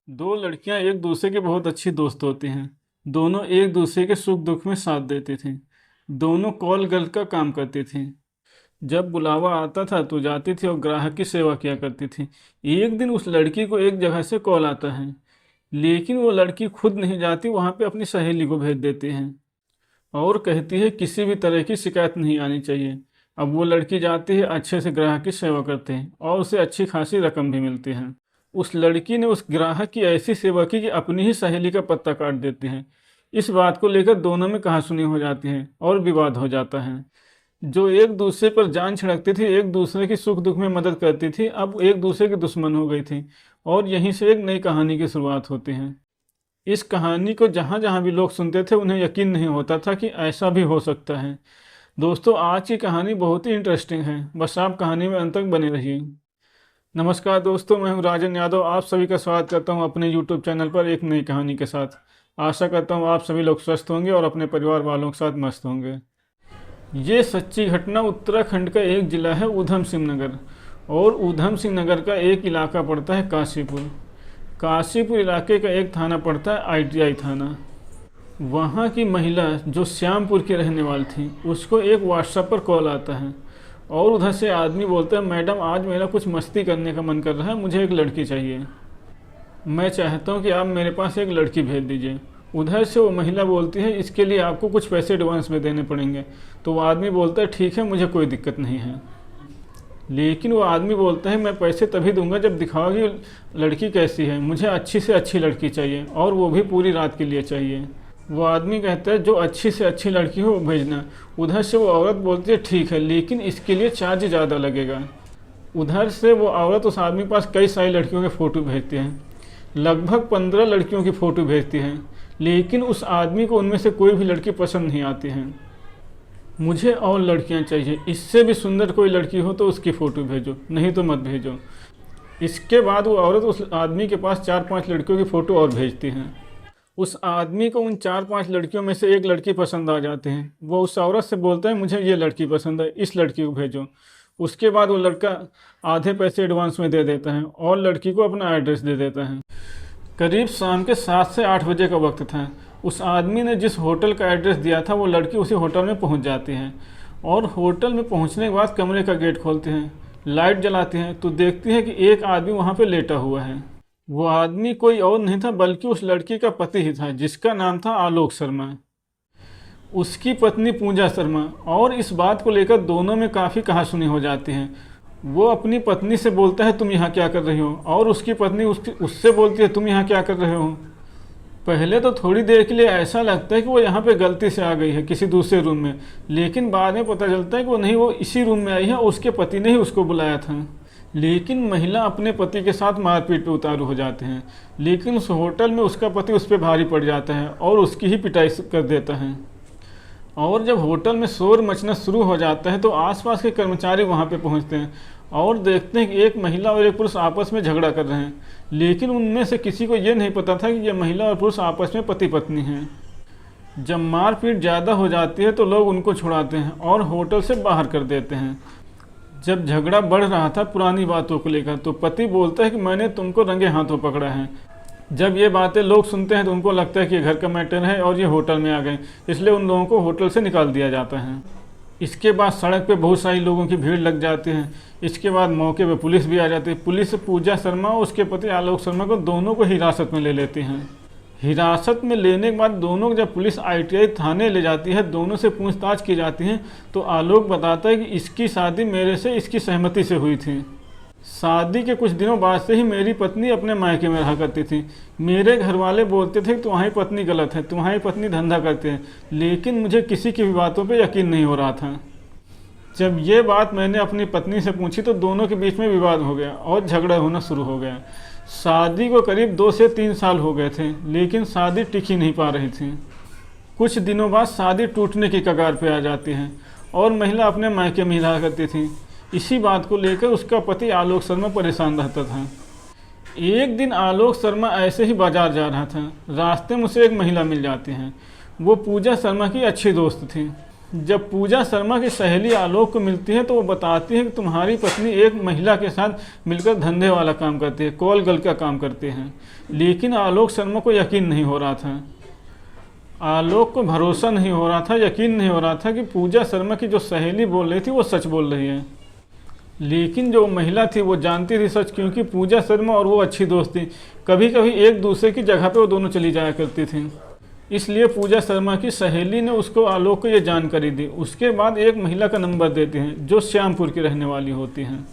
दो लड़कियां एक दूसरे के बहुत अच्छी दोस्त होती हैं। दोनों एक दूसरे के सुख दुख में साथ देती थीं। दोनों कॉल गर्ल का काम करती थीं। जब बुलावा आता था तो जाती थी और ग्राहक की सेवा किया करती थी। एक दिन उस लड़की को एक जगह से कॉल आता है, लेकिन वो लड़की खुद नहीं जाती, वहाँ पे अपनी सहेली को भेज देती हैं और कहती है किसी भी तरह की शिकायत नहीं आनी चाहिए। अब वो लड़की जाती है, अच्छे से ग्राहक की सेवा करते हैं और उसे अच्छी खासी रकम भी मिलती है। उस लड़की ने उस ग्राहक की ऐसी सेवा की कि अपनी ही सहेली का पत्ता काट देती हैं। इस बात को लेकर दोनों में कहासुनी हो जाती है और विवाद हो जाता है। जो एक दूसरे पर जान छिड़कती थी, एक दूसरे की सुख दुख में मदद करती थी, अब एक दूसरे की दुश्मन हो गई थी और यहीं से एक नई कहानी की शुरुआत होती है। इस कहानी को जहाँ जहाँ भी लोग सुनते थे उन्हें यकीन नहीं होता था कि ऐसा भी हो सकता है। दोस्तों, आज की कहानी बहुत ही इंटरेस्टिंग है, बस आप कहानी में अंत तक बने रहिए। नमस्कार दोस्तों, मैं हूं राजन यादव। आप सभी का स्वागत करता हूं अपने यूट्यूब चैनल पर एक नई कहानी के साथ। आशा करता हूं आप सभी लोग स्वस्थ होंगे और अपने परिवार वालों के साथ मस्त होंगे। ये सच्ची घटना उत्तराखंड का एक ज़िला है ऊधम सिंह नगर, और ऊधम सिंह नगर का एक इलाका पड़ता है काशीपुर। काशीपुर इलाके का एक थाना पड़ता है ITI थाना। वहाँ की महिला जो श्यामपुर की रहने वाली थी, उसको एक व्हाट्सएप पर कॉल आता है और उधर से आदमी बोलता है, मैडम आज मेरा कुछ मस्ती करने का मन कर रहा है, मुझे एक लड़की चाहिए। मैं चाहता हूँ कि आप मेरे पास एक लड़की भेज दीजिए। उधर से वो महिला बोलती है, इसके लिए आपको कुछ पैसे एडवांस में देने पड़ेंगे। तो वो आदमी बोलता है, ठीक है, मुझे कोई दिक्कत नहीं है। लेकिन वो आदमी बोलता है, मैं पैसे तभी दूंगा जब दिखाओगी लड़की कैसी है। मुझे अच्छी से अच्छी लड़की चाहिए और वो भी पूरी रात के लिए चाहिए। वो आदमी कहता है, जो अच्छी से अच्छी लड़की हो वो भेजना। उधर से वो औरत बोलती है, ठीक है, लेकिन इसके लिए चार्ज ज़्यादा लगेगा। उधर से वो औरत उस आदमी के पास कई सारी लड़कियों के फ़ोटो भेजती है, लगभग 15 लड़कियों की फ़ोटो भेजती है, लेकिन उस आदमी को उनमें से कोई भी लड़की पसंद नहीं आती है। मुझे और लड़कियां चाहिए, इससे भी सुंदर कोई लड़की हो तो उसकी फ़ोटो भेजो, नहीं तो मत भेजो। इसके बाद वो औरत उस आदमी के पास 4-5 लड़कियों की फ़ोटो और भेजती हैं। उस आदमी को उन 4-5 लड़कियों में से एक लड़की पसंद आ जाती है। वो उस औरत से बोलता है, मुझे ये लड़की पसंद है, इस लड़की को भेजो। उसके बाद वो लड़का आधे पैसे एडवांस में दे देता है और लड़की को अपना एड्रेस दे देता है। करीब शाम के 7 से 8 बजे का वक्त था। उस आदमी ने जिस होटल का एड्रेस दिया था, वो लड़की उसी होटल में पहुंच जाती है और होटल में पहुंचने के बाद कमरे का गेट खोलते हैं, लाइट जलाते हैं तो देखती है कि एक आदमी वहां पे लेटा हुआ है। वो आदमी कोई और नहीं था बल्कि उस लड़की का पति ही था, जिसका नाम था आलोक शर्मा, उसकी पत्नी पूजा शर्मा। और इस बात को लेकर दोनों में काफ़ी कहासुनी हो जाती है। वो अपनी पत्नी से बोलता है, तुम यहाँ क्या कर रही हो, और उसकी पत्नी उससे बोलती है, तुम यहाँ क्या कर रहे हो। पहले तो थोड़ी देर के लिए ऐसा लगता है कि वो यहाँ पे गलती से आ गई है किसी दूसरे रूम में, लेकिन बाद में पता चलता है कि वो नहीं, वो इसी रूम में आई है और उसके पति ने ही उसको बुलाया था। लेकिन महिला अपने पति के साथ मारपीट पे उतारू हो जाते हैं, लेकिन उस होटल में उसका पति उस पर भारी पड़ जाता है और उसकी ही पिटाई कर देता है। और जब होटल में शोर मचना शुरू हो जाता है तो आसपास के कर्मचारी वहां पे पहुंचते हैं और देखते हैं कि एक महिला और एक पुरुष आपस में झगड़ा कर रहे हैं, लेकिन उनमें से किसी को ये नहीं पता था कि ये महिला और पुरुष आपस में पति पत्नी हैं। जब मारपीट ज़्यादा हो जाती है तो लोग उनको छुड़ाते हैं और होटल से बाहर कर देते हैं। जब झगड़ा बढ़ रहा था पुरानी बातों को लेकर, तो पति बोलता है कि मैंने तुमको रंगे हाथों पकड़ा है। जब ये बातें लोग सुनते हैं तो उनको लगता है कि ये घर का मैटर है और ये होटल में आ गए, इसलिए उन लोगों को होटल से निकाल दिया जाता है। इसके बाद सड़क पे बहुत सारी लोगों की भीड़ लग जाती है। इसके बाद मौके पे पुलिस भी आ जाती है। पुलिस पूजा शर्मा और उसके पति आलोक शर्मा को दोनों को हिरासत में ले लेती हैं। हिरासत में लेने के बाद दोनों को जब पुलिस ITI थाने ले जाती है, दोनों से पूछताछ की जाती है, तो आलोक बताता है कि इसकी शादी मेरे से इसकी सहमति से हुई थी। शादी के कुछ दिनों बाद से ही मेरी पत्नी अपने मायके में रहा करती थी। मेरे घर वाले बोलते थे कि तुम्हारी पत्नी गलत है, तुम्हारी पत्नी धंधा करते हैं, लेकिन मुझे किसी की भी बातों पे यकीन नहीं हो रहा था। जब ये बात मैंने अपनी पत्नी से पूछी तो दोनों के बीच में विवाद हो गया और झगड़ा होना शुरू हो गया। शादी को करीब 2 से 3 साल हो गए थे, लेकिन शादी टिक ही नहीं पा रही थी। कुछ दिनों बाद शादी टूटने की कगार पे आ जाती है और महिला अपने मायके में ही रहा करती थी। इसी बात को लेकर उसका पति आलोक शर्मा परेशान रहता था। एक दिन आलोक शर्मा ऐसे ही बाजार जा रहा था, रास्ते में उसे एक महिला मिल जाती है। वो पूजा शर्मा की अच्छी दोस्त थी। जब पूजा शर्मा की सहेली आलोक को मिलती है तो वो बताती है कि तुम्हारी पत्नी एक महिला के साथ मिलकर धंधे वाला काम करती है, कॉल गर्ल का काम करते हैं। लेकिन आलोक शर्मा को यकीन नहीं हो रहा था, आलोक को भरोसा नहीं हो रहा था, यकीन नहीं हो रहा था कि पूजा शर्मा की जो सहेली बोल रही थी वो सच बोल रही है। लेकिन जो महिला थी वो जानती थी सच, क्योंकि पूजा शर्मा और वो अच्छी दोस्त थी। कभी कभी एक दूसरे की जगह पे वो दोनों चली जाया करती थी। इसलिए पूजा शर्मा की सहेली ने उसको आलोक को ये जानकारी दी। उसके बाद एक महिला का नंबर देते हैं जो श्यामपुर की रहने वाली होती हैं।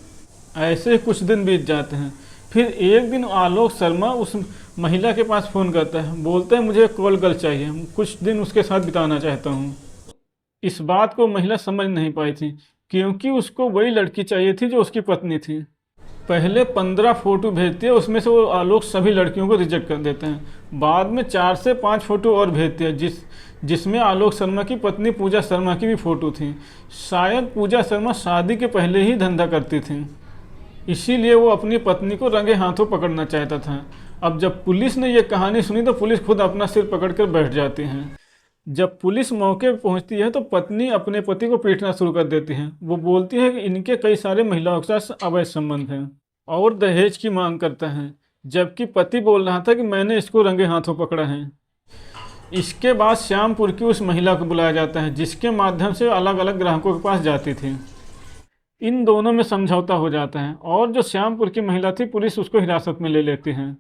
ऐसे कुछ दिन बीत जाते हैं। फिर एक दिन आलोक शर्मा उस महिला के पास फ़ोन करता है, बोलता है मुझे कॉल गर्ल चाहिए, कुछ दिन उसके साथ बिताना चाहता हूँ। इस बात को महिला समझ नहीं पाई थी, क्योंकि उसको वही लड़की चाहिए थी जो उसकी पत्नी थी। पहले 15 फ़ोटो भेजती है, उसमें से वो आलोक सभी लड़कियों को रिजेक्ट कर देते हैं। बाद में 4 से 5 फ़ोटो और भेजती है जिसमें आलोक शर्मा की पत्नी पूजा शर्मा की भी फ़ोटो थी। शायद पूजा शर्मा शादी के पहले ही धंधा करती थी, इसीलिए वो अपनी पत्नी को रंगे हाथों पकड़ना चाहता था। अब जब पुलिस ने ये कहानी सुनी तो पुलिस खुद अपना सिर पकड़ कर बैठ जाती है। जब पुलिस मौके पर पहुंचती है तो पत्नी अपने पति को पीटना शुरू कर देती है। वो बोलती है कि इनके कई सारे महिलाओं के साथ अवैध संबंध हैं और दहेज की मांग करता है, जबकि पति बोल रहा था कि मैंने इसको रंगे हाथों पकड़ा है। इसके बाद श्यामपुर की उस महिला को बुलाया जाता है, जिसके माध्यम से अलग अलग ग्राहकों के पास जाती थी। इन दोनों में समझौता हो जाता है और जो श्यामपुर की महिला थी पुलिस उसको हिरासत में ले लेती है।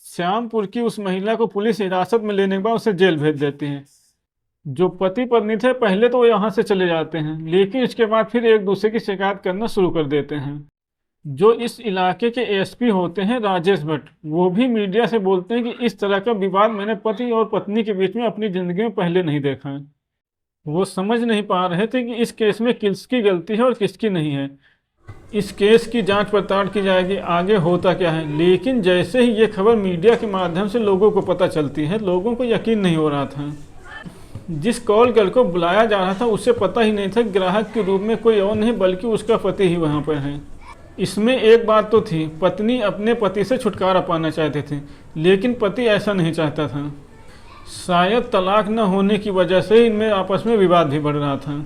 श्यामपुर की उस महिला को पुलिस हिरासत में लेने के बाद उसे जेल भेज देती है। जो पति पत्नी थे पहले तो वो यहाँ से चले जाते हैं, लेकिन इसके बाद फिर एक दूसरे की शिकायत करना शुरू कर देते हैं। जो इस इलाके के एसपी होते हैं राजेश भट्ट, वो भी मीडिया से बोलते हैं कि इस तरह का विवाद मैंने पति और पत्नी के बीच में अपनी ज़िंदगी में पहले नहीं देखा है। वो समझ नहीं पा रहे थे कि इस केस में किसकी गलती है और किसकी नहीं है। इस केस की जांच पड़ताल की जाएगी, आगे होता क्या है। लेकिन जैसे ही ये खबर मीडिया के माध्यम से लोगों को पता चलती है, लोगों को यकीन नहीं हो रहा था। जिस कॉल गर्ल को बुलाया जा रहा था उसे पता ही नहीं था ग्राहक के रूप में कोई और नहीं बल्कि उसका पति ही वहाँ पर है। इसमें एक बात तो थी, पत्नी अपने पति से छुटकारा पाना चाहते थे, लेकिन पति ऐसा नहीं चाहता था। शायद तलाक न होने की वजह से इनमें आपस में विवाद भी बढ़ रहा था।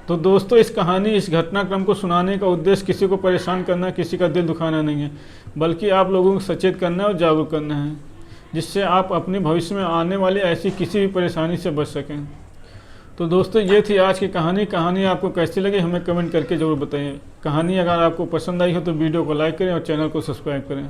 तो दोस्तों, इस कहानी, इस घटनाक्रम को सुनाने का उद्देश्य किसी को परेशान करना, किसी का दिल दुखाना नहीं है, बल्कि आप लोगों को सचेत करना और जागरूक करना है, जिससे आप अपने भविष्य में आने वाली ऐसी किसी भी परेशानी से बच सकें। तो दोस्तों, ये थी आज की कहानी आपको कैसी लगी हमें कमेंट करके ज़रूर बताइए। कहानी अगर आपको पसंद आई हो तो वीडियो को लाइक करें और चैनल को सब्सक्राइब करें।